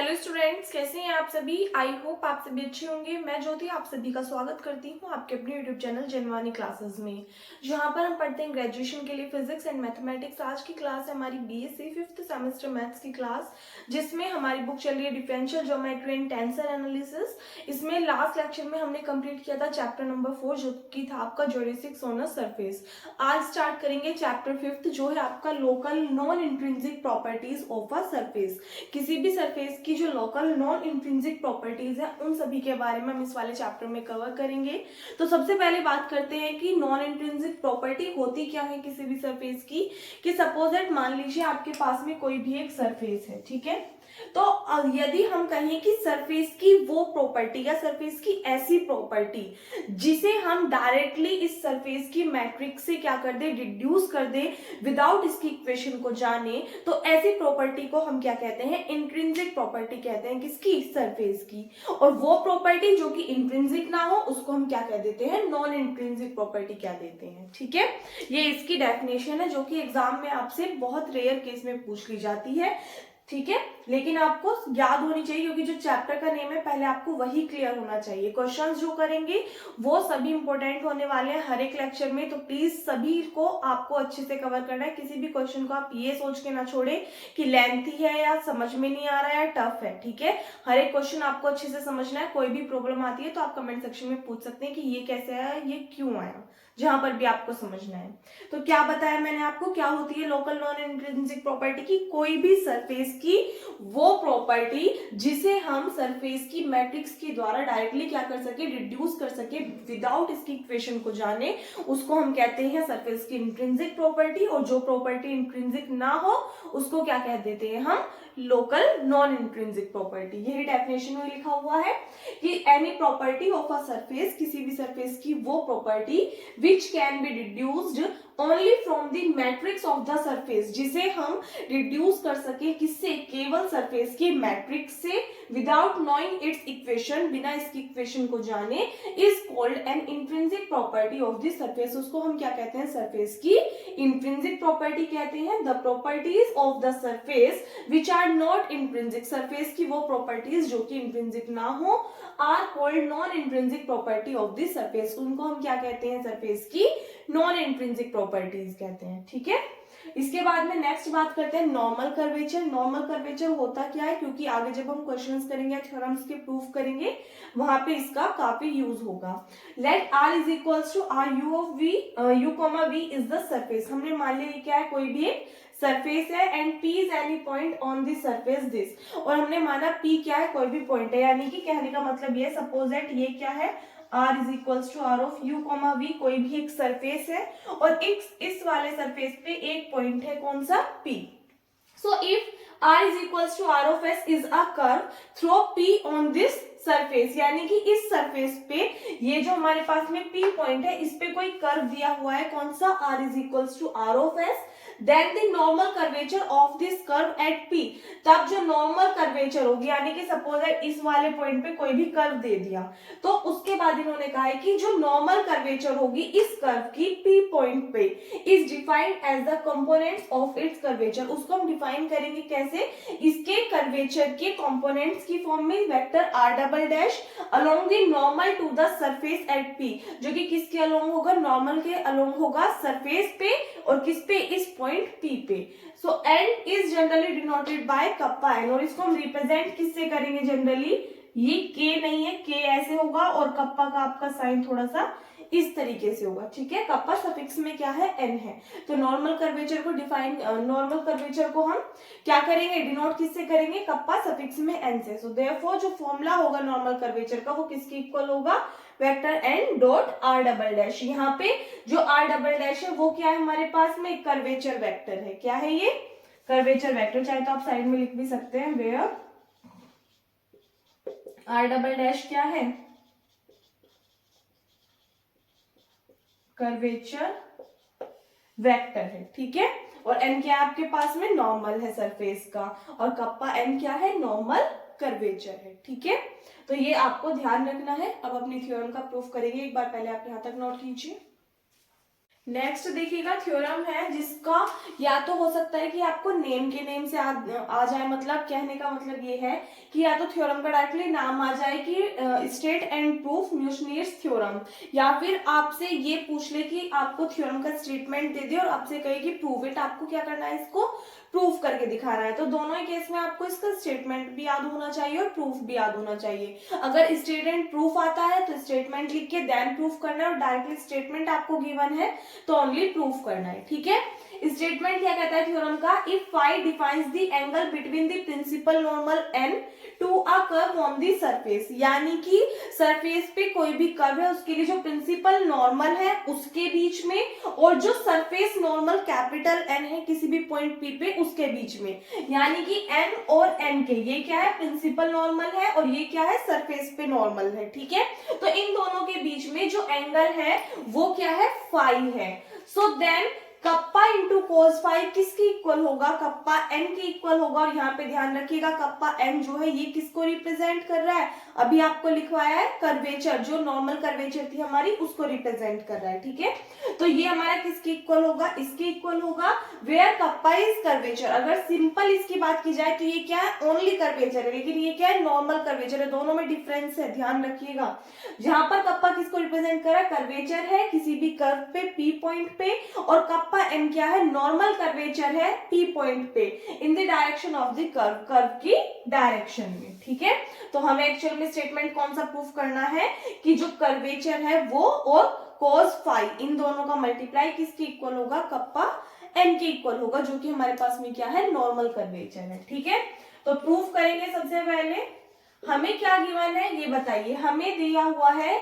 Hello students, कैसे हैं आप सभी। आई होप आप सभी अच्छे होंगे। मैं ज्योति आप सभी का स्वागत करती हूं आपके अपने यूट्यूब चैनल जनवानी क्लासेस में, जहां पर हम पढ़ते हैं ग्रेजुएशन के लिए फिजिक्स एंड मैथमेटिक्स। आज की क्लास है हमारी बीएससी 5th सेमेस्टर मैथ्स की क्लास, जिसमें हमारी बुक चल रही है differential geometry and tensor analysis. इसमें लास्ट लेक्चर में हमने कंप्लीट किया था चैप्टर नंबर 4, जो कि था आपका ज्योमेट्रिक्स ऑन अ सरफेस। आज स्टार्ट करेंगे चैप्टर 5th, जो है आपका local non intrinsic properties of a surface. किसी भी सरफेस की जो लोकल नॉन इंट्रिंसिक प्रॉपर्टीज है, उन सभी के बारे में हम इस वाले चैप्टर में कवर करेंगे। तो सबसे पहले बात करते हैं कि नॉन इंट्रिंसिक प्रॉपर्टी होती क्या है किसी भी सरफेस की। कि सपोज दैट मान लीजिए आपके पास में कोई भी एक सरफेस है, ठीक है। तो यदि हम कहें कि सरफेस की वो प्रॉपर्टी या सरफेस की ऐसी प्रॉपर्टी जिसे हम डायरेक्टली इस सरफेस की मैट्रिक्स से क्या कर दे, डिड्यूस कर दे विदाउट इसकी इक्वेशन को जाने, तो ऐसी प्रॉपर्टी को हम क्या कहते हैं, इंट्रिंसिक प्रॉपर्टी कहते हैं। किसकी? सरफेस की। और वो प्रॉपर्टी जो कि इंट्रिंसिक ना हो, उसको हम क्या कह देते हैं, नॉन इंट्रिंसिक प्रॉपर्टी क्या देते हैं। ठीक है, ये इसकी डेफिनेशन है, जो कि एग्जाम में आपसे बहुत रेयर केस में पूछ ली जाती है। ठीक है, लेकिन आपको याद होनी चाहिए, क्योंकि जो चैप्टर का नेम है पहले आपको वही क्लियर होना चाहिए। क्वेश्चंस जो करेंगे वो सभी इंपॉर्टेंट होने वाले हैं हर एक लेक्चर में, तो प्लीज सभी को आपको अच्छे से कवर करना है। किसी भी क्वेश्चन को आप ये सोच के ना छोड़े कि लेंथी है या समझ में नहीं आ रहा है या टफ है। ठीक है, हर एक क्वेश्चन आपको अच्छे से समझना है। कोई भी प्रॉब्लम आती है तो आप कमेंट सेक्शन में पूछ सकते हैं कि ये कैसे आया, ये क्यों आया, जहां पर भी आपको समझना है। तो क्या बताया मैंने आपको, क्या होती है लोकल नॉन इंट्रिंसिक प्रॉपर्टी की? कोई भी सरफेस की वो प्रॉपर्टी जिसे हम सरफेस की मैट्रिक्स के द्वारा डायरेक्टली क्या कर सके, रिड्यूस कर सके विदाउट इसकी इक्वेशन को जाने, उसको हम कहते हैं सरफेस की इंट्रिंसिक प्रॉपर्टी। और जो प्रॉपर्टी इंट्रिंसिक ना हो उसको क्या कह देते हैं हम, लोकल नॉन इंट्रिंसिक प्रॉपर्टी। यही डेफिनेशन में लिखा हुआ है कि any property of a surface, किसी भी सरफेस की वो property which can be deduced only from the matrix of the surface, जिसे हम रिड्यूस कर सके किससे, केवल सरफेस की मैट्रिक्स से, विदाउट नोइंग इट्स इक्वेशन, बिना इसकी इक्वेशन को जाने, is called an intrinsic property of the surface. उसको हम क्या कहते हैं, सरफेस की इंट्रिंसिक प्रॉपर्टी कहते हैं। The properties of the surface which are not intrinsic, surface की वो प्रॉपर्टीज जो कि इंट्रिंसिक ना हो, are called non intrinsic property of the surface. उनको हम क्या कहते हैं, सरफेस की नॉन इंट्रिंसिक प्रॉपर्टीज कहते हैं। ठीक है, इसके बाद में नेक्स्ट बात करते हैं नॉर्मल कर्वेचर। नॉर्मल कर्वेचर होता क्या है, क्योंकि आगे जब हम क्वेश्चंस करेंगे, थ्योरम्स के प्रूफ करेंगे, वहां पे इसका काफी यूज होगा। Let R is equals to R U of V, U comma V is the surface. हमने मान लिया ये क्या है, कोई भी एक सरफेस है, and P is any point on the surface this. और हमने माना P क्या है, कोई भी पॉइंट है, यानी कि कहने का मतलब ये, सपोज दैट ये क्या है, R is equals to R of U comma V, कोई भी एक सरफेस है, और इस वाले सरफेस पे एक पॉइंट है, कौन सा, P। So if R is equals to R of S is a curve, throw P on this surface, यानी कि इस सरफेस पे ये जो हमारे पास में P पॉइंट है, इस पे कोई कर्व दिया हुआ है, कौन सा, R is equals to R of S, then the normal curvature of this curve at P। तब जो नॉर्मल कर्वेचर होगी, यानी कि सपोज है इस वाले पॉइंट पे कोई भी कर्व दे दिया, तो उसके बाद इन्होंने कहा है कि जो नॉर्मल कर्वेचर होगी इस कर्व की P पॉइंट पे, is defined as the components of its curvature. उसको हम डिफाइन करेंगे कैसे, इसके कर्वेचर के कंपोनेंट्स की फॉर्म में, vector R double dash along the normal to the surface at P, जो कि किसके अलोंग होगा, नॉर्मल के अलोंग होगा सरफेस पे, और किस पे, इस पॉइंट P पे। सो n is generally denoted by kappa n, और इसको हम रिप्रेजेंट किससे करेंगे जनरली, ये k नहीं है, k ऐसे होगा, और कप्पा का आपका साइन थोड़ा सा इस तरीके से होगा। ठीक है, कप्पा सफिक्स में क्या है, n है। तो नॉर्मल कर्वेचर को नॉर्मल कर्वेचर को हम क्या करेंगे, डिनोट किससे करेंगे, कप्पा सफिक्स में n से। सो देयरफॉर जो फॉर्मूला होगा नॉर्मल कर्वेचर का, वो किसके इक्वल होगा, vector n dot r double dash. यहाँ पे जो r डबल डैश है वो क्या है, हमारे पास में कर्वेचर वेक्टर है। क्या है ये, कर्वेचर वेक्टर। चाहे तो आप साइड में लिख भी सकते हैं, वेयर r डबल डैश क्या है, कर्वेचर वेक्टर है। ठीक है, और n क्या है आपके पास में, नॉर्मल है सरफेस का, और कप्पा n क्या है, नॉर्मल कर्वेचर है। ठीक है, तो ये आपको ध्यान रखना है। अब अपनी थ्योरम का प्रूफ करेंगे, एक बार पहले आप यहां तक नोट कीजिए। नेक्स्ट देखिएगा थ्योरम है जिसका या तो हो सकता है कि आपको नेम के नेम से आ जाए, मतलब कहने का मतलब ये है कि या तो थ्योरम का डायरेक्टली नाम आ जाए कि स्टेट एंड प्रूफ न्यूटनियस थ्योरम, या फिर आपसे ये पूछ ले कि आपको थ्योरम का स्टेटमेंट दे दे और आपसे कहे कि प्रूव इट, आपको क्या करना है, इसको प्रूव करके दिखाना है। तो दोनों ही केस में आपको इसका स्टेटमेंट भी याद होना चाहिए और प्रूफ भी याद होना चाहिए। अगर स्टेट एंड प्रूफ आता है तो स्टेटमेंट लिख के देन प्रूफ करना है, और डायरेक्टली स्टेटमेंट आपको गिवन है तो ओनली प्रूफ करना है। ठीक है, स्टेटमेंट क्या कहता है थ्योरम का, if phi defines the angle between the principal normal N to a curve on the surface, यानी कि सरफेस पे कोई भी कर्व है उसके लिए जो प्रिंसिपल नॉर्मल है उसके बीच में, और जो सरफेस नॉर्मल कैपिटल एन है किसी भी पॉइंट पी पे उसके बीच में, यानी कि एन और एन के, ये क्या है प्रिंसिपल नॉर्मल है और ये क्या है सरफेस पे नॉर्मल है। ठीक है, तो इन दोनों के बीच में जो एंगल है वो क्या है, फाई है। So then kappa into cos phi किसके इक्वल होगा, कप्पा एन के इक्वल होगा। और यहाँ पे ध्यान रखिएगा कप्पा एन जो है ये किसको रिप्रेजेंट कर रहा है, अभी आपको लिखवाया है कर्वेचर, जो नॉर्मल कर्वेचर थी हमारी उसको रिप्रेजेंट कर रहा है। ठीक है, तो ये हमारा किसके इक्वल होगा, इसके इक्वल होगा, वेयर कप्पा इज कर्वेचर। अगर सिंपल इसकी बात की जाए तो ये क्या है, ओनली कर्वेचर है, लेकिन ये क्या है, नॉर्मल कर्वेचर है। दोनों में डिफरेंस है, ध्यान रखिएगा। जहां पर कप्पा किसको रिप्रेजेंट कर रहा है, कर्वेचर है किसी भी कर्व पे पी पॉइंट पे, और कप्पा एन क्या है, नॉर्मल कर्वेचर है पी पॉइंट पे in the direction of the curve, curve की डायरेक्शन में। ठीक है, तो हमें एक्चुअल में स्टेटमेंट कौन सा प्रूफ करना है कि जो कर्वेचर है वो और cos फाई इन दोनों का मल्टीप्लाई किसके इक्वल होगा, कप्पा एन के इक्वल होगा, जो कि हमारे पास में क्या है, नॉर्मल कर्वेचर है। ठीक है, तो प्रूफ करेंगे। सबसे पहले हमें क्या गिवन है ये बताइए, हमें दिया हुआ है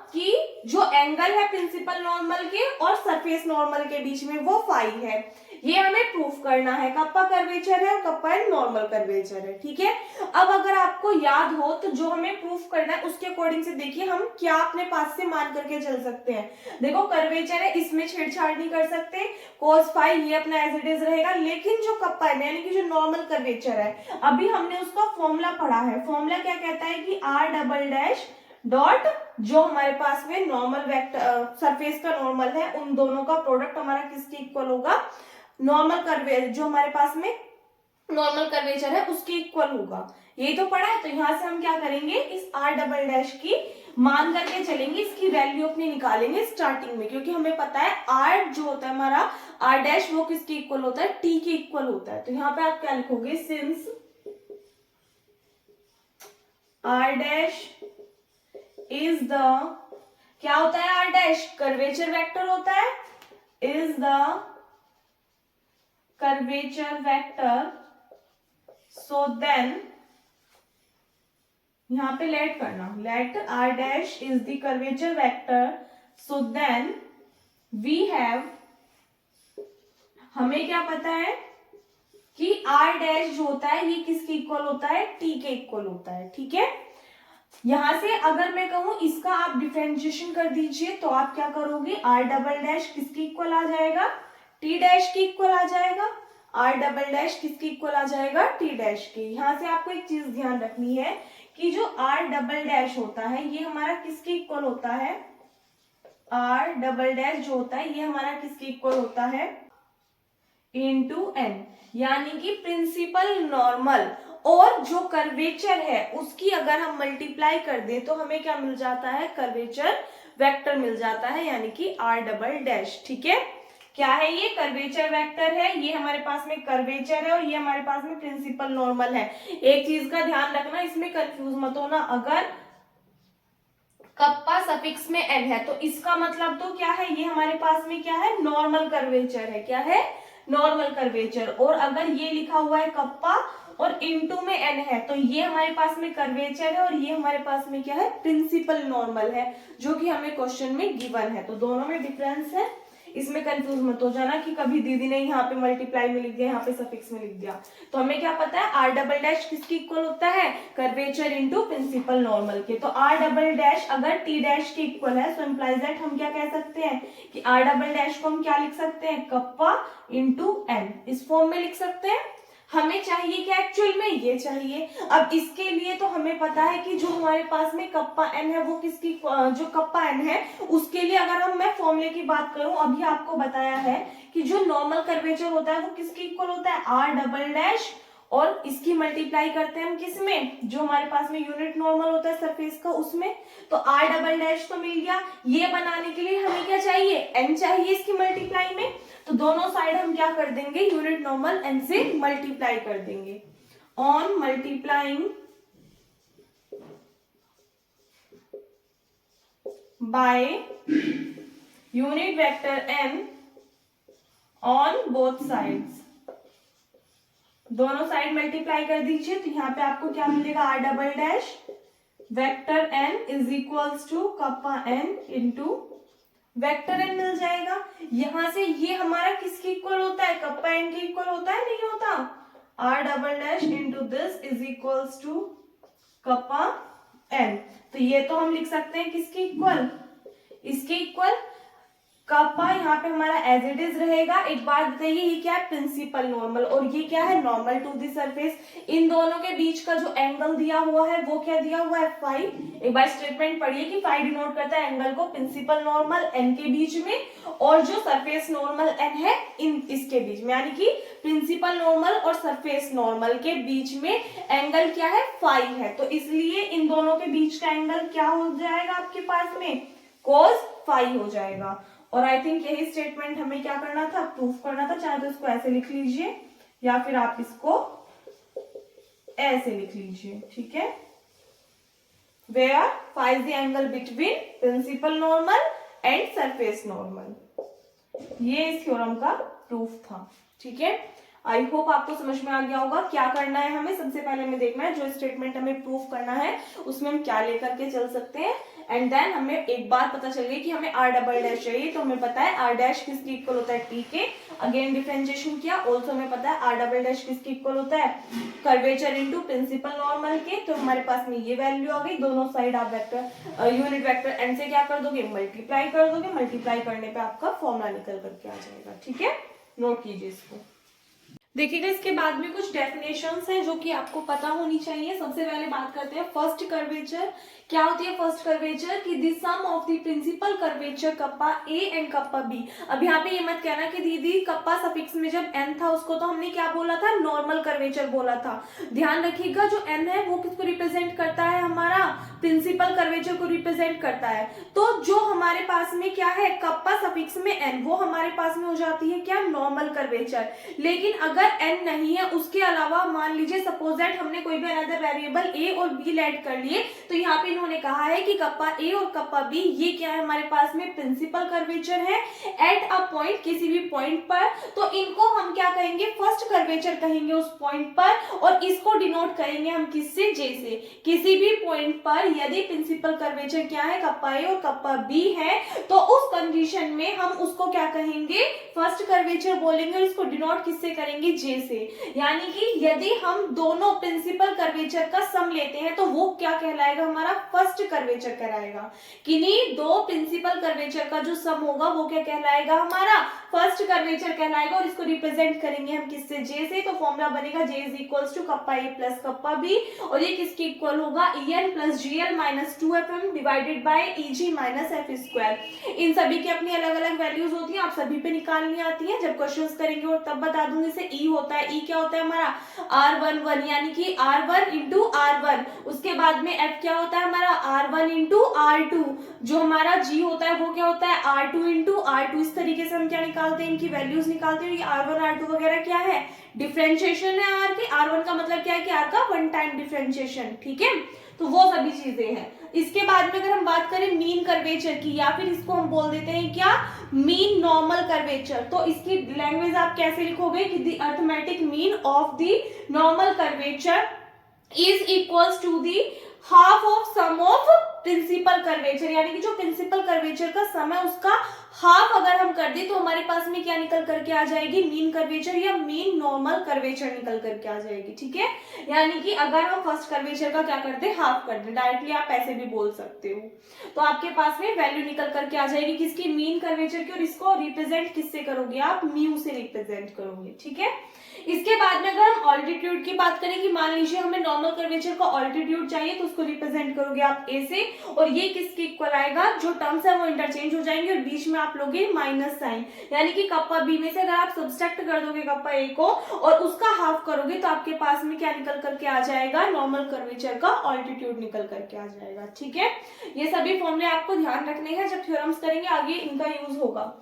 कि जो एंगल है प्रिंसिपल नॉर्मल के और सरफेस नॉर्मल के बीच में वो फाई है, ये हमें प्रूफ करना है। कप्पा कर्वेचर है और कप्पा एन नॉर्मल कर्वेचर है। ठीक है, अब अगर आपको याद हो तो जो हमें प्रूफ करना है उसके अकॉर्डिंग से देखिए हम क्या अपने पास से मान करके चल सकते हैं। देखो कर्वेचर है, इसमें छेड़छाड़ नहीं कर सकते, cos फाई ये अपना एज इट इज रहेगा, लेकिन जो कप्पा है यानी कि जो नॉर्मल कर्वेचर है अभी हमने उसका फॉर्मूला पढ़ा है। फॉर्मूला क्या कहता है कि आर डबल डैश डॉट जो हमारे पास में नॉर्मल वेक्टर सरफेस का नॉर्मल है उन दोनों का प्रोडक्ट हमारा किसके इक्वल होगा, नॉर्मल कर्वे जो हमारे पास में नॉर्मल कर्वेचर है उसके इक्वल होगा। ये तो पढ़ा है, तो यहां से हम क्या करेंगे, इस आर डबल डैश की मान करके चलेंगे, इसकी वैल्यू अपनी निकालेंगे स्टार्टिंग में, क्योंकि हमें पता है आर जो होता है हमारा आर डैश वो किसके इक्वल होता है, टी के इक्वल होता है। तो यहाँ पे आप क्या लिखोगे, since R dash is the, क्या होता है आर डैश, कर्वेचर वेक्टर होता है, is the curvature vector, so then यहां पे लेट करना, let R dash is the curvature vector, so then we have, हमें क्या पता है कि आर डैश जो होता है ये किसके इक्वल होता है, टी के इक्वल होता है। ठीक है, यहां से अगर मैं कहूं इसका आप डिफरेंशिएशन कर दीजिए तो आप क्या करोगे, आर डबल डैश किसके इक्वल आ जाएगा, टी डैश के इक्वल आ जाएगा, आर डबल डैश किसके इक्वल आ जाएगा, टी डैश के। यहां से आपको एक चीज ध्यान रखनी है कि जो आर डबल डैश होता है ये हमारा किसके इक्वल होता है, आर डबल डैश जो होता है ये हमारा किसके इक्वल होता है, इनटू एन, यानी कि प्रिंसिपल नॉर्मल और जो कर्वेचर है उसकी अगर हम मल्टीप्लाई कर दें तो हमें क्या मिल जाता है, कर्वेचर वेक्टर मिल जाता है, यानी कि आर डबल डैश। ठीक है, क्या है ये, कर्वेचर वेक्टर है, ये हमारे पास में कर्वेचर है और ये हमारे पास में प्रिंसिपल नॉर्मल है। एक चीज का ध्यान रखना, इसमें कंफ्यूज मत होना, अगर कप्पा सफिक्स में एन है तो इसका मतलब तो क्या है, ये हमारे पास में क्या है, नॉर्मल कर्वेचर है, क्या है, नॉर्मल कर्वेचर। और अगर ये लिखा हुआ है कप्पा और इनटू में एन है तो ये हमारे पास में कर्वेचर है और ये हमारे पास में क्या है, प्रिंसिपल नॉर्मल है, जो कि हमें क्वेश्चन में गिवन है। तो दोनों में डिफरेंस है, इसमें कंफ्यूज मत हो जाना कि कभी दीदी ने यहाँ पे मल्टीप्लाई में लिख दिया, यहाँ पे सफिक्स में लिख दिया। तो हमें क्या पता है, आर डबल डैश किसकी इक्वल होता है, कर्वेचर इनटू प्रिंसिपल नॉर्मल के। तो आर डबल डैश अगर टी डैश के इक्वल है, सो इम्प्लाइज दैट हम क्या कह सकते हैं कि आर डबल डैश को हम क्या लिख सकते हैं, कप्पा इनटू एन, इस फॉर्म में लिख सकते हैं। हमें चाहिए क्या एक्चुअल में, ये चाहिए। अब इसके लिए तो हमें पता है कि जो हमारे पास में कप्पा एन है वो किसकी, जो कप्पा एन है उसके लिए अगर मैं फॉर्मूले की बात करूं, अभी आपको बताया है कि जो नॉर्मल कर्वेचर होता है वो किसके इक्वल होता है, आर डबल डैश, और इसकी मल्टीप्लाई करते हैं हम किसमें, जो हमारे पास में यूनिट नॉर्मल होता है सरफेस का उसमें। तो आर डबल डैश तो मिल गया। ये बनाने के लिए हमें क्या चाहिए, एन चाहिए इसकी मल्टीप्लाई में। तो दोनों साइड हम क्या कर देंगे, यूनिट नॉर्मल एन से मल्टीप्लाई कर देंगे। On multiplying by unit vector N on both sides, दोनों साइड मल्टीप्लाई कर दीजिए। तो यहाँ पे आपको क्या मिलेगा, R double dash vector N is equals to kappa N into vector N मिल जाएगा। यहां से ये हमारा किसके इक्वल होता है, कप्पा एन के इक्वल होता है, नहीं होता, R double dash into this is equals to kappa N. तो ये तो हम लिख सकते हैं किसके इक्वल, इसके इक्वल। कप्पा यहाँ पे हमारा एज इट इज रहेगा। एक बात बताइए, ये क्या है, प्रिंसिपल नॉर्मल, और ये क्या है, नॉर्मल टू दी सरफेस। इन दोनों के बीच का जो एंगल दिया हुआ है वो क्या दिया हुआ है, फाइव। एक बार स्टेटमेंट पढ़िए कि फाइव डिनोट करता है एंगल को प्रिंसिपल नॉर्मल एन के बीच में और जो सरफेस नॉर्मल एन है इन इसके बीच में, यानी कि प्रिंसिपल नॉर्मल और सरफेस नॉर्मल के बीच में एंगल क्या है, फाइव है। तो इसलिए इन दोनों के बीच का एंगल क्या हो जाएगा आपके पास में, कोस फाइव हो जाएगा। और आई थिंक यही स्टेटमेंट हमें क्या करना था, प्रूफ करना था। चाहे तो इसको ऐसे लिख लीजिए या फिर आप इसको ऐसे लिख लीजिए, ठीक है। Where phi the angle between principal normal and surface normal, ये इस थ्योरम का प्रूफ था, ठीक है। आई होप आपको समझ में आ गया होगा। क्या करना है हमें, सबसे पहले हमें देखना है जो स्टेटमेंट हमें प्रूफ करना है उसमें हम क्या लेकर के चल सकते हैं। एंड देन हमें एक बात पता चल गई कि हमें आर डबल डैश चाहिए, तो हमें पता है आर डैश किसके इक्वल होता है, टी के। अगेन डिफरेंशिएशन किया, ऑल्सो हमें पता है आर डबल डैश किसके इक्वल होता है, कर्वेचर इनटू प्रिंसिपल नॉर्मल के। तो हमारे पास में ये वैल्यू आ गई। दोनों साइड आप वेक्टर यूनिट वेक्टर एन से क्या कर दोगे, मल्टीप्लाई कर दोगे। मल्टीप्लाई करने पे आपका फॉर्मूला निकल करके आ जाएगा, ठीक है। नोट कीजिए इसको। देखिएगा इसके बाद में कुछ डेफिनेशंस हैं जो कि आपको पता होनी चाहिए। सबसे पहले बात करते हैं फर्स्ट कर्वेचर। क्या होती है फर्स्ट कर्वेचर, कि the sum of the principal curvature kappa A and kappa B. अब यहाँ पे ये मत कहना कि दीदी कप्पा सफिक्स में जब एन था उसको तो हमने क्या बोला था, नॉर्मल कर्वेचर बोला था। ध्यान रखिएगा जो एन है वो किसको रिप्रेजेंट करता है, हमारा प्रिंसिपल कर्वेचर को रिप्रेजेंट करता है। तो जो हमारे पास में क्या है, कप्पा सफिक्स में एन, वो हमारे पास में हो जाती है क्या, नॉर्मल कर्वेचर। लेकिन अगर एन नहीं है, उसके अलावा मान लीजिए सपोज दैट हमने कोई भी अनदर वेरिएबल ए और बी ऐड कर लिए, तो यहाँ पे इन्होंने कहा है कि कप्पा ए और कप्पा बी ये क्या है, हमारे पास में प्रिंसिपल कर्वेचर है एट अ पॉइंट, किसी भी पॉइंट पर। तो इनको हम क्या कहेंगे, फर्स्ट कर्वेचर कहेंगे उस पॉइंट पर, और इसको डिनोट करेंगे हम किससे, जे से। किसी भी पॉइंट पर यदि प्रिंसिपल कर्वेचर क्या है, कप्पा ए और कप्पा बी है, तो उस कंडीशन में हम उसको क्या कहेंगे, फर्स्ट कर्वेचर बोलेंगे, और इसको डिनोट किससे करेंगे, जे से। यानी कि यदि हम दोनों प्रिंसिपल कर्वेचर का सम लेते हैं तो वो क्या कहलाएगा, हमारा फर्स्ट कर्वेचर कहलाएगा। किन्हीं दो प्रिंसिपल कर्वेचर का जो सम होगा वो क्या कहलाएगा, हमारा फर्स्ट कर्वेचर कहलाएगा। और इसको रिप्रेजेंट करेंगे हम किससे, जे से। तो फॉर्मूला बनेगा J is equals to kappa A plus kappa B, और ये किसके इक्वल होगा, E N plus G L minus 2fm divided by E ji minus F square. इन सभी की अपनी अलग अलग वैल्यूज होती है, आप सभी पे निकालनी आती है। जब क्वेश्चंस करेंगे और तब बता दूंगी। इसे ई होता है, ई क्या होता है हमारा R11, यानी कि R1 इंटू R1। उसके बाद में F क्या होता है हमारा R1 इंटू R2। जो हमारा G होता है वो क्या होता है R2 इंटू R2। इस तरीके से हम क्या निकालते हैं, इनकी वैल्यूज निकालते हैं। ये R1 R2 वगैरह क्या है, डिफरेंशिएशन है R के। R1 का मतलब क्या है कि R का वन टाइम डिफरेंशिएशन, ठीक है। तो वो सभी चीजें हैं। इसके बाद में अगर हम बात करें मीन कर्वेचर की, या फिर इसको हम बोल देते हैं क्या, मीन नॉर्मल कर्वेचर, तो इसकी लैंग्वेज आप कैसे लिखोगे कि the arithmetic mean of the normal curvature is equals to the half of sum of principal curvature. यानी कि जो प्रिंसिपल कर्वेचर का सम है उसका हाफ अगर हम कर दे तो हमारे पास में क्या निकल करके आ जाएगी, मीन कर्वेचर या मीन नॉर्मल कर्वेचर निकल करके आ जाएगी, ठीक है। यानी कि अगर हम फर्स्ट कर्वेचर का क्या करते हैं, हाफ कर दे, डायरेक्टली आप ऐसे भी बोल सकते हो, तो आपके पास में वैल्यू निकल करके आ जाएगी किसकी, मीन कर्वेचर की, और इसको रिप्रेजेंट किससे करोगे आप, म्यू से रिप्रेजेंट करोगे, ठीक है। इसके बाद में अगर हम ऑल्टीट्यूड की बात करें कि मान लीजिए हमें नॉर्मल कर्वेचर का ऑल्टीट्यूड चाहिए, तो उसको रिप्रेजेंट करोगे आप ए से, और ये किसके इक्वल आएगा, जो टर्म्स है वो इंटरचेंज हो जाएंगे और बीच में आप लोगे माइनस साइन, यानी कि कप्पा बी में से अगर आप सब्सट्रैक्ट कर दोगे कप्पा ए को और उसका हाफ करोगे तो आपके पास में क्या निकल करके आ जाएगा, नॉर्मल कर्वेचर का ऑल्टीट्यूड निकल करके आ जाएगा, ठीक है। ये सभी फॉर्मूले आपको ध्यान रखने हैं, जब थ्योरम्स करेंगे आगे इनका यूज होगा।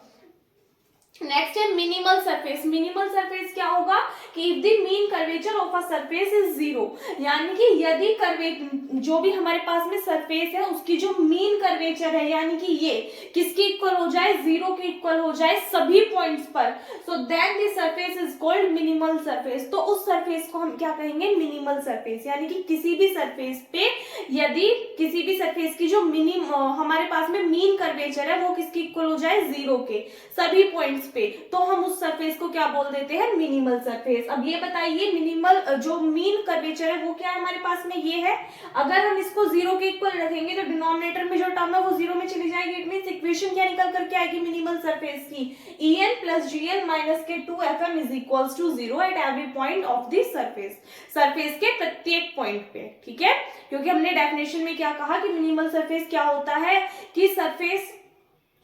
नेक्स्ट है मिनिमल सरफेस। मिनिमल सरफेस क्या होगा कि if the mean curvature of a surface is zero, यानी कि यदि जो भी हमारे पास में सरफेस है उसकी जो मीन कर्वेचर है, यानी कि ये किसके इक्वल हो जाए, जीरो के इक्वल हो जाए सभी पॉइंट्स पर, so then the surface is called minimal surface. तो उस सरफेस को हम क्या कहेंगे, मिनिमल सरफेस, यानी कि किसी भी सरफेस पे यदि किसी भी सरफेस की जो हमारे पास में मीन कर्वेचर है वो किसके इक्वल हो जाए, जीरो के सभी पॉइंट्स पे, तो हम उस सरफेस को क्या बोल देते हैं, मिनिमल सरफेस। अब ये बताइए मिनिमल जो मीन कर्वेचर है वो क्या है हमारे पास में, ये है। अगर हम इसको जीरो के इक्वल रखेंगे तो डिनोमिनेटर में जो टर्म है वो जीरो में चली जाएगी, इट मींस इक्वेशन क्या निकल करके आएगी मिनिमल सरफेस की, en प्लस gl माइनस के 2fm is equals to zero at every point of this surface, surface के प्रत्येक पॉइंट पे, ठीक है। क्योंकि हमने डेफिनेशन में क्या कहा कि मिनिमल सरफेस क्या होता है कि सरफेस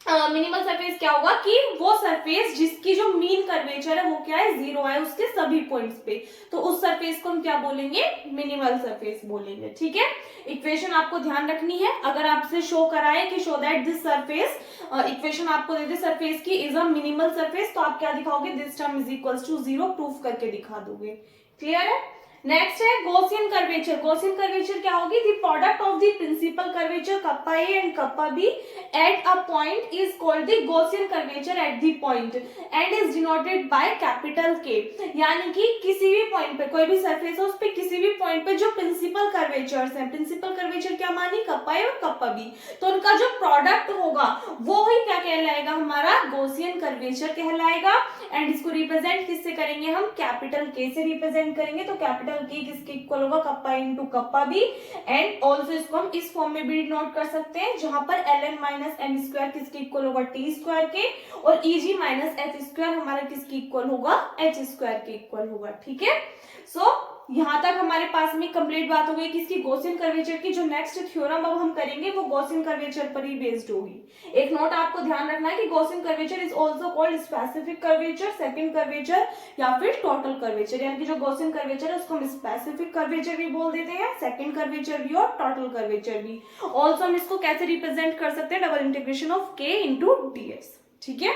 मिनिमल सरफेस क्या होगा कि वो सरफेस जिसकी जो मीन कर्वेचर है वो क्या है, जीरो है उसके सभी पॉइंट्स पे, तो उस सरफेस को हम क्या बोलेंगे, मिनिमल सरफेस बोलेंगे, ठीक है। इक्वेशन आपको ध्यान रखनी है, अगर आपसे शो कराए कि show that this surface, equation आपको दे दे सरफेस की इज अ मिनिमल सरफेस, तो आप क्या दिखाओगे, this term is equals to zero, proof करके दिखा दोगे, क्लियर है। नेक्स्ट है गॉसियन कर्वेचर। गॉसियन कर्वेचर क्या होगी, the product of the principal curvature kappa A and kappa b at a point is called the Gaussian curvature at the point and is denoted by capital K, यानी कि किसी भी point पे, कोई भी surface है उस पे किसी भी पॉइंट पे जो प्रिंसिपल कर्वेचर्स हैं, प्रिंसिपल कर्वेचर क्या मानी, कप्पा ए और कप्पा बी, तो उनका जो प्रोडक्ट होगा वो ही क्या कहलाएगा, हमारा गॉसियन कर्वेचर कहलाएगा। एंड इसको रिप्रेजेंट किससे करेंगे हम, कैपिटल के से रिप्रेजेंट करेंगे, तो कैपिटल के किसके इक्वल होगा, kappa into kappa b, and also इसको हम इस फॉर्म में भी नोट कर सकते हैं जहां पर ln माइनस एम स्क्वायर किसके इक्वल होगा, टी स्क्वायर के, और eg माइनस एच स्क्वायर हमारा किसके इक्वल होगा, एच स्क्वायर के इक्वल होगा, ठीक है। सो यहां तक हमारे पास में कंप्लीट बात हो गई किसकी, गॉसियन कर्वेचर की। जो नेक्स्ट थ्योरम अब हम करेंगे वो गॉसियन कर्वेचर पर ही बेस्ड होगी। एक नोट आपको ध्यान रखना है कि Gaussian curvature is also called specific curvature, second curvature या फिर टोटल कर्वेचर, यानी कि जो गॉसियन कर्वेचर है उसको हम स्पेसिफिक कर्वेचर भी बोल देते हैं, सेकंड कर्वेचर भी और टोटल कर्वेचर भी। ऑल्सो हम इसको कैसे रिप्रेजेंट कर सकते हैं, डबल इंटीग्रेशन ऑफ के इंटू डीएस, ठीक है।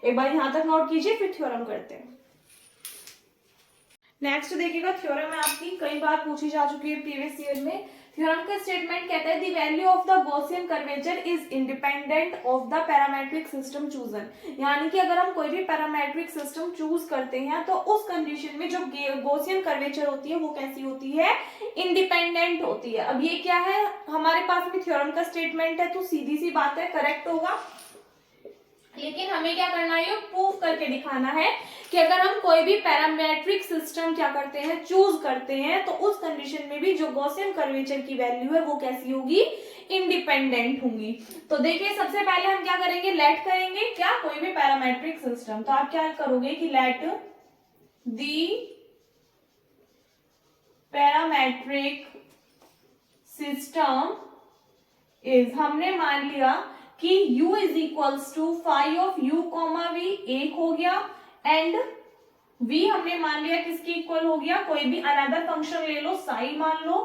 एक बार यहां तक नोट कीजिए, फिर थ्योरम करते हैं। नेक्स्ट देखिएगा, थ्योरम में आपकी कई बार पूछी जा चुकी है प्रीवियस ईयर में। थ्योरम का स्टेटमेंट कहता है the value of the Gaussian curvature is independent of the parametric system chosen, यानी कि अगर हम कोई भी पैरामेट्रिक सिस्टम चूज करते हैं तो उस कंडीशन में जो गॉसियन कर्वेचर होती है वो कैसी होती है, इंडिपेंडेंट होती है। अब ये क्या है, हमारे पास में थ्योरम का स्टेटमेंट है तो सीधी सी बात है, करेक्ट होगा, लेकिन हमें क्या करना है, प्रूव करके दिखाना है कि अगर हम कोई भी पैरामेट्रिक सिस्टम क्या करते हैं, चूज करते हैं, तो उस कंडीशन में भी जो गॉसियन कर्वेचर की वैल्यू है वो कैसी होगी, इंडिपेंडेंट होंगी। तो देखिए सबसे पहले हम क्या करेंगे, लेट करेंगे क्या, कोई भी पैरामेट्रिक सिस्टम, तो आप क्या करोगे कि let the parametric system is, हमने मान लिया कि u is equals to five of u comma v, एक हो गया, एंड v हमने मान लिया किसकी इक्वल हो गया, कोई भी अनदर फंक्शन ले लो, साई मान लो,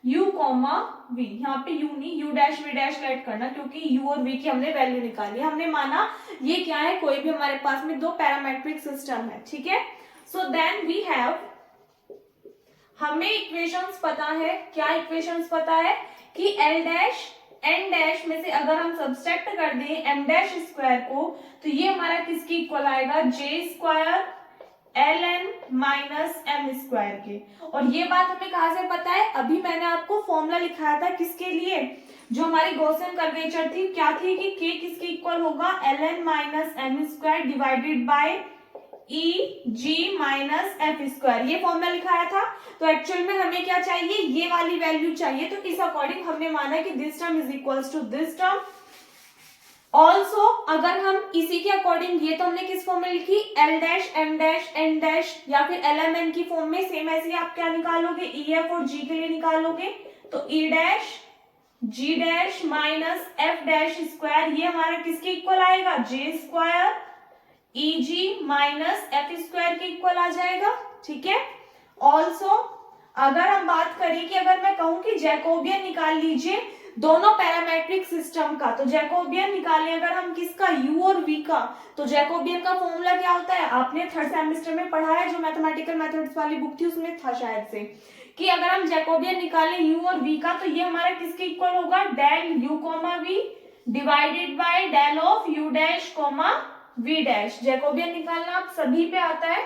u कॉमा v, यहाँ पे u नहीं, u dash v dash let करना क्योंकि u और v की हमने वैल्यू निकाली, हमने माना ये क्या है, कोई भी हमारे पास में दो पैरामेट्रिक सिस्टम है, ठीक है। सो देन वी हैव, हमें इक्वेशंस पता है, क्या इक्वेशंस पता है कि l डैश n डैश में से अगर हम सब्सट्रैक्ट कर दें m डैश स्क्वायर को, तो ये हमारा किसकी इक्वल आएगा, j square ln minus m square के। और ये बात हमें कहां से पता है, अभी मैंने आपको फॉर्मूला लिखाया था किसके लिए, जो हमारी गॉसियन कर्वेचर थी क्या थी कि k किसके इक्वल होगा, ln minus m square divided by E ji minus F square, ये फॉर्मूला लिखाया था। तो एक्चुअल में हमें क्या चाहिए, ये वाली वैल्यू चाहिए। तो इस अकॉर्डिंग हमने माना कि this term is equals to this term. Also अगर हम इसी के अकॉर्डिंग, ये तो हमने किस फॉर्म में लिखी, l dash m dash n dash या फिर एल एम एन की फॉर्म में, सेम ऐसे आप क्या निकालोगे, ई एफ और जी के लिए निकालोगे। तो E dash G dash minus F dash square, ये हमारा किसके इक्वल आएगा, जे स्क्वायर ई जी माइनस एफ स्क्वायर के इक्वल आ जाएगा। ठीक है। ऑल्सो अगर हम बात करें कि अगर मैं कहूं कि जैकोबियन निकाल लीजिए दोनों पैरामेट्रिक सिस्टम का, तो जैकोबियन निकालें अगर हम किसका, u और v का, तो जैकोबियन का फॉर्मूला क्या होता है, आपने थर्ड सेमेस्टर में पढ़ा है, जो मैथमेटिकल मेथड्स वाली बुक थी उसमें था शायद से, कि अगर हम जैकोबियन निकालें u और v का, तो ये हमारा किसके इक्वल होगा, del u comma v divided by del of u dash comma v dash. Jacobian निकालना आप सभी पे आता है,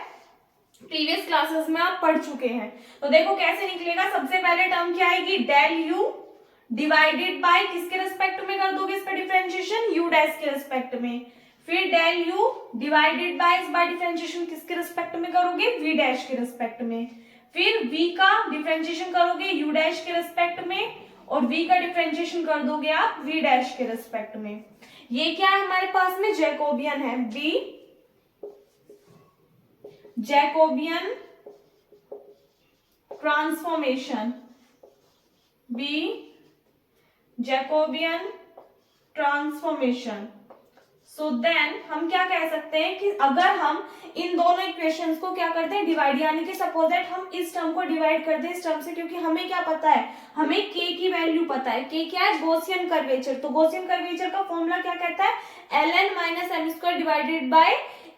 प्रीवियस क्लासेस में आप पढ़ चुके हैं। तो देखो कैसे निकलेगा, सबसे पहले टर्म क्या आएगी, डेल u डिवाइडेड बाय किसके रेस्पेक्ट में कर दोगे इसका डिफरेंशिएशन, u डैश के रेस्पेक्ट में, फिर डेल u डिवाइडेड बाय इस बार डिफरेंशिएशन किसके रेस्पेक्ट में करोगे, v डैश के रेस्पेक्ट में, फिर v का डिफरेंशिएशन करोगे u डैश के रेस्पेक्ट में, और v का डिफरेंशिएशन कर दोगे आप v डैश के रेस्पेक्ट में। ये क्या है हमारे पास में, जैकोबियन है, v Jacobian transformation, b Jacobian transformation. So then हम क्या कह सकते हैं कि अगर हम इन दोनों इक्वेशंस को क्या करते हैं, डिवाइड, यानी कि सपोज दैट हम इस टर्म को डिवाइड कर दें इस टर्म से, क्योंकि हमें क्या पता है, हमें k की वैल्यू पता है, k क्या है, गॉसियन कर्वेचर। तो गॉसियन कर्वेचर का फॉर्मूला क्या कहता है, ln minus m square divided by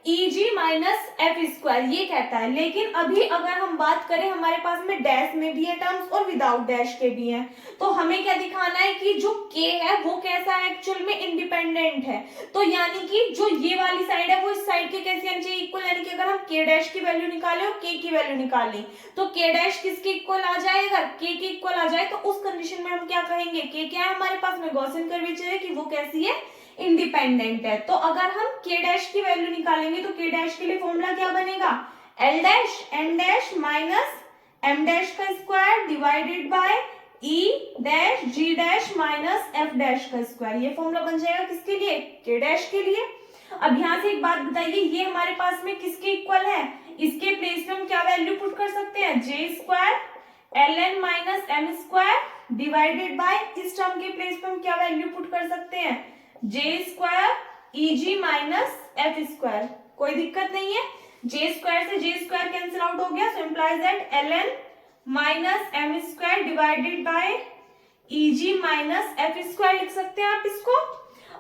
E ji minus F square, ये कहता है। लेकिन अभी अगर हम बात करें, हमारे पास में डैश में भी है टर्म्स और विदाउट डैश के भी हैं, तो हमें क्या दिखाना है कि जो k है वो कैसा है, एक्चुअल में इंडिपेंडेंट है। तो यानी कि जो ये वाली साइड है वो इस साइड के कैसे आनी चाहिए, इक्वल, यानी कि अगर हम k डैश की वैल्यू निकालें और k की वैल्यू निकालें, तो k डैश किसके इक्वल आ जाएगा, k के इक्वल आ जाए, तो उस कंडीशन में हम क्या कहेंगे, k क्या है हमारे पास में, गॉसियन कर्वेचर है, कि वो कैसी है, इंडिपेंडेंट है। तो अगर हम k डैश की वैल्यू निकालेंगे तो k डैश के लिए फॉर्मूला क्या बनेगा, l dash n dash minus m dash का square divided by e dash g dash minus f dash का स्क्वायर। ये फॉर्मूला बन जाएगा किसके लिए, k डैश के लिए। अब यहाँ से एक बात बताइए, ये हमारे पास में किसके इक्वल है, इसके प्लेस में हम क्या वैल्यू पुट कर सकते हैं, j square ln minus m square divided bye, इस टर्म के प्लेस में हम क्या वैल्यू पुट कर सकते हैं, जे स्क्वायर ई जी माइनस एफ स्क्वायर। कोई दिक्कत नहीं है, जे स्क्वायर से जे स्क्वायर कैंसिल आउट हो गया, so implies that ln minus m square divided by E ji minus F square लिख सकते हैं आप इसको।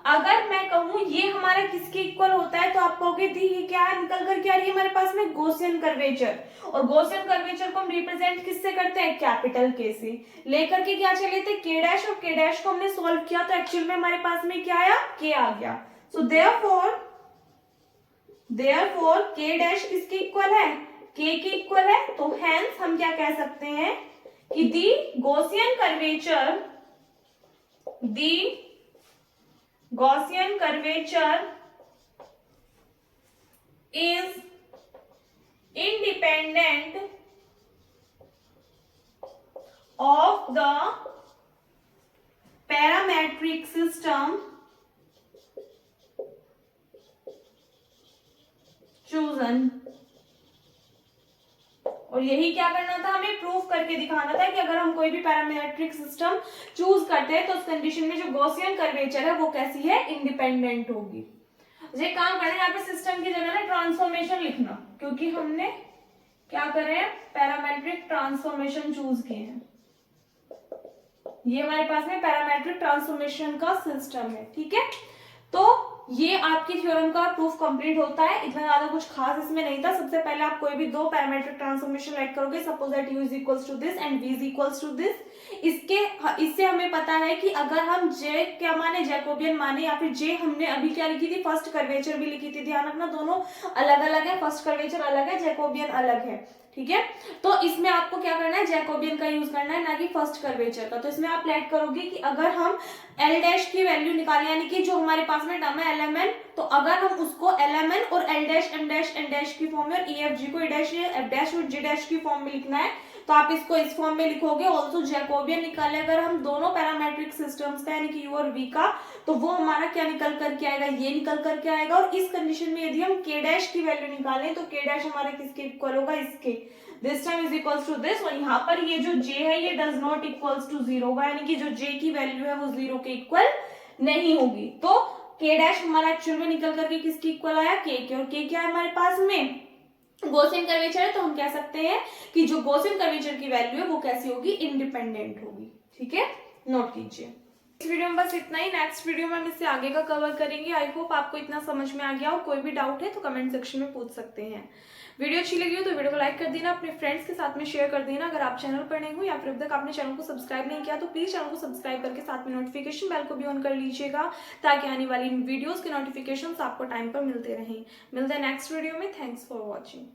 अगर मैं कहूं ये हमारा किसके इक्वल होता है, तो आप कहोगे दी ये क्या है, निकल कर क्या रही है हमारे पास में, गॉसियन कर्वेचर। और गॉसियन कर्वेचर को हम रिप्रेजेंट किससे करते हैं, कैपिटल के से लेकर के क्या चले थे, k डैश, और k डैश को हमने सॉल्व किया तो एक्चुअल में हमारे पास में क्या आया, k आ गया। सो देयरफॉर k डैश किसके इक्वल है, k के इक्वल है। तो हेंस हम क्या कह सकते हैं कि the Gaussian curvature is independent of the parametric system chosen। और यही क्या करना था, हमें प्रूफ करके दिखाना था कि अगर हम कोई भी पैरामेट्रिक सिस्टम चूज करते हैं तो उस कंडीशन में जो गॉसियन कर्वेचर है वो कैसी है, इंडिपेंडेंट होगी। ये काम करना है, यहाँ पे सिस्टम की जगह ना ट्रांसफॉर्मेशन लिखना, क्योंकि हमने क्या करे हैं, पैरामेट्रिक ट्रांसफॉर्मेशन चूज किए हैं। ये हमारे पास में पैरामेट्रिक ट्रांसफॉर्मेशन का सिस्टम है, ठीक है। तो ये आपकी थ्योरम का प्रूफ कंप्लीट होता है, इतना ज्यादा कुछ खास इसमें नहीं था। सबसे पहले आप कोई भी दो पैरामेट्रिक ट्रांसफॉर्मेशन राइट करोगे, suppose that u is equals to this and v is equals to this. इससे हमें पता है कि अगर हम j क्या माने, जैकोबियन माने, या फिर j हमने अभी क्या लिखी थी, फर्स्ट कर्वेचर भी लिखी थी, ध्यान रखना दोनों अलग अलग है, फर्स्ट कर्वेचर अलग है, जैकोबियन अलग है, ठीक है। तो इसमें आपको क्या करना है, जैकोबियन का यूज करना है, ना कि फर्स्ट कर्वेचर का। तो इसमें आप लेट करोगे कि अगर हम एल डैश की वैल्यू निकालें, यानी कि जो हमारे पास में टर्म है LMN, तो अगर हम उसको LMN और L dash M dash N dash की फॉर्म में और EFG को E डैश F डैश और G डैश की फॉर्म में लिखना है, तो आप इसको इस फॉर्म में लिखोगे। ऑल्सो जैकोबियन निकाले अगर हम दोनों पैरामेट्रिक सिस्टम्स का, यानी कि U और V का, तो वो हमारा क्या निकल करके आएगा, ये निकल करके आएगा। और इस कंडीशन में यदि हम K डैश की वैल्यू निकालें, तो K डैश हमारा किसके इक्वल होगा, इसके, this time is equals to this. और यहाँ पर ये जो J है ये डज नॉट इक्वल्स टू 0 होगा, यानी कि जो J की वैल्यू है वो 0 के इक्वल नहीं होगी। तो K डैश हमारा एक्चुअल में निकल करके किसकी इक्वल आया, K के। और K क्या है हमारे पास में, गॉसियन कर्वेचर है, तो हम कह सकते हैं कि जो गॉसियन कर्वेचर की वैल्यू है वो कैसी होगी, इंडिपेंडेंट होगी। ठीक है, नोट कीजिए। इस वीडियो में बस इतना ही। नेक्स्ट वीडियो में हम इससे आगे का कवर करेंगे। आई होप आपको इतना समझ में आ गया हो। कोई भी डाउट है तो कमेंट सेक्शन में पूछ सकते हैं। वीडियो अच्छी लगी हो तो वीडियो को लाइक कर देना, अपने फ्रेंड्स के साथ में शेयर कर देना। अगर आप चैनल पर नए हो या फिर अब तक आपने चैनल को सब्सक्राइब नहीं किया तो प्लीज चैनल को सब्सक्राइब करके साथ में नोटिफिकेशन बेल को भी ऑन कर लीजिएगा, ताकि आने वाली वीडियोस के नोटिफिकेशन आपको टाइम पर मिलते रहें। मिलते हैं नेक्स्ट वीडियो में। Thanks for watching.